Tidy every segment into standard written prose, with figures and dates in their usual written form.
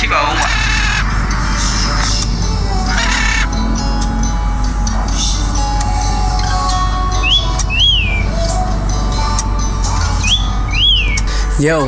ကြည့်ပါဦးမှာYo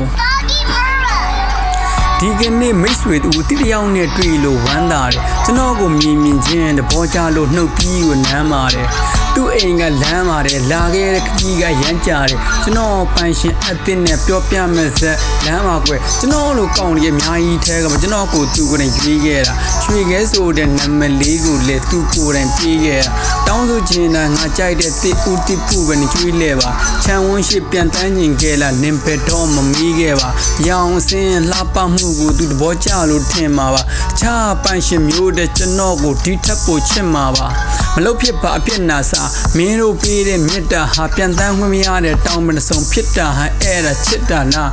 ဒီကနေ့မိတ်ဆွေတူတိတယောက်နဲ့တွေ့လို့ဝမ်းသာတယ်ကျွန်တော်ကိုမြင်ချင်းတဘောကြလို့နှုတ်ပြီးကိုနမ်းပါတယ်သူ့အိမ်ကလမ်းပါတယ်လာခဲ့တဲ့ခကြီးကရမ်းကြတယ်ကျွန်တော်ပန်ရှင်အသစ်နဲ့ပြောပြမဲ့ဇက်လမ်းမှာကွယ်ကျွန်တော်လိုကောင်းကြီးအများကြီးထဲကကျွန်တော်ကိုသူကိုယ်တိုင်ကြွေးခဲ့တာရွှေခဲဆိုတဲ့နာမည်လေးကိုလည်းသူကိုယ်တိုင်ပြေးခဲ့တာတောင်းဆိုချင်တာငါကြိုက်တဲ့တိဦးတိပုပဲနေကြွေးလဲပါခြံဝန်းရှိပြန်တန်းကျင်ခဲ့လားနင်ဘက်တော့မမီးခဲ့ပါရောင်စင်းလှပမှုကိုသူတဘောကြလို့ထင်မှာပါတခြားပန်ရှင်မျိုးတဲ့ကျွန်တော်ကိုဒီထက်ပိုချစ်မှာပါမလုပ်ဖြစ်ပါအပြစ်နာစာမင်းတို့ပေးတဲ့မေတ္တာဟာပြန်တန်းခွင့်မရတဲ့တောင်းပန်ဆုံးဖြစ်တာဟာအဲ့ဒါချစ်တာနာ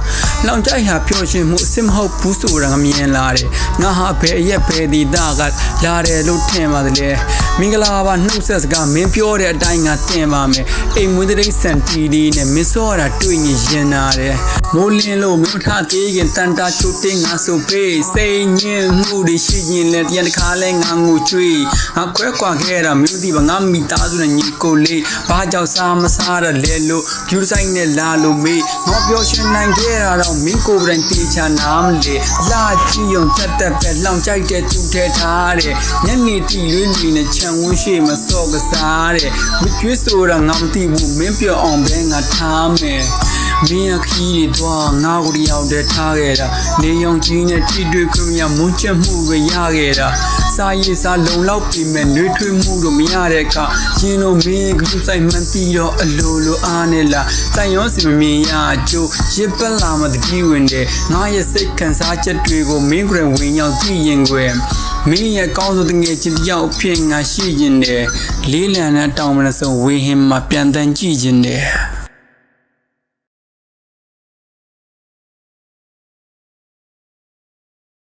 လောင်ကြိုက်ဟာပျော်ရွှင်မှုအစစ်မဟုတ်ဘူးဆိုတာငါမြင်လာတယ်ငါဟာဘယ်အရက်ဘယ်ဒီတာကလာတယ်လို့ထင်ပါတယ်လေမင်္ဂလာပါနှုတ်ဆက်စကားမင်းပြောတဲ့အတိုင်းငါတင်ပါမယ်အိမ်မွေးတဲ့စန်တီဒီနဲ့မင်းစောတာတွေ့ရင်ရင်နာတယ်မိုးလင်းလို့မင်းထားသေးခင်တန်တာချိုတင်းငါဆိုပေးစိတ်ညစ်မှုတွေရှိရင်လည်းတရားတစ်ခါလဲငါငိုကြွေးငါခွဲကွာခဲ့တာမင်းဒီပါငါမိသားစုနဲ့ညီကိုလေးဘာကြောင့်စားမစားရလဲလို့ဖြူဆိုင်နဲ့လာလို့မေးငေါပြောရှင်နိုင်ခဲ့တာတော့မင်းကိုယ်တိုင်တေချာနားမလဲလာကြည့်ုံတက်တက်ပဲလောင်ကြိုက်တဲ့သူထဲထားတဲ့ညနေတီလွေးနေနဲ့ခြံဝန်းရှိမစော့ကစားတဲ့မကျွေးဆိုတာငါမသိဘူးမင်းပြောအောင်ပဲငါထားမယ်မင်းအခီးတွေတော့ငါကိုတယောက်တည်းထားခဲ့တာနေုံကြီးနဲ့ထိတွေ့ခွင့်မရမွန်းချက်မှုပဲရခဲ့တာစာရေးစာလုံလောက်ပြီမဲ့နှွေးထွေးမှုတော့မရတဲ့အခါရှင်တို့မင်းကလူဆိုင်မှန်တီတော့အလိုလိုအားနေလားတိုင်ရောစီမမြင်ရကြိုးရစ်ပလာမတကြီးဝင်တယ်ငါရဲ့စိတ်ခံစားချက်တွေကိုမင်းကိုယ်ဝင်ရောက်ကြည့်ရင်ကွယ်မင်းရဲ့ကောင်းဆုံးတငယ်ချင်းတယောက်အဖြစ်ငါရှိကျင်တယ်လေးလံနဲ့တောင်းမလို့ဆိုဝေဟင်မှာပြန်တန်းကြည့်ကျင်တယ်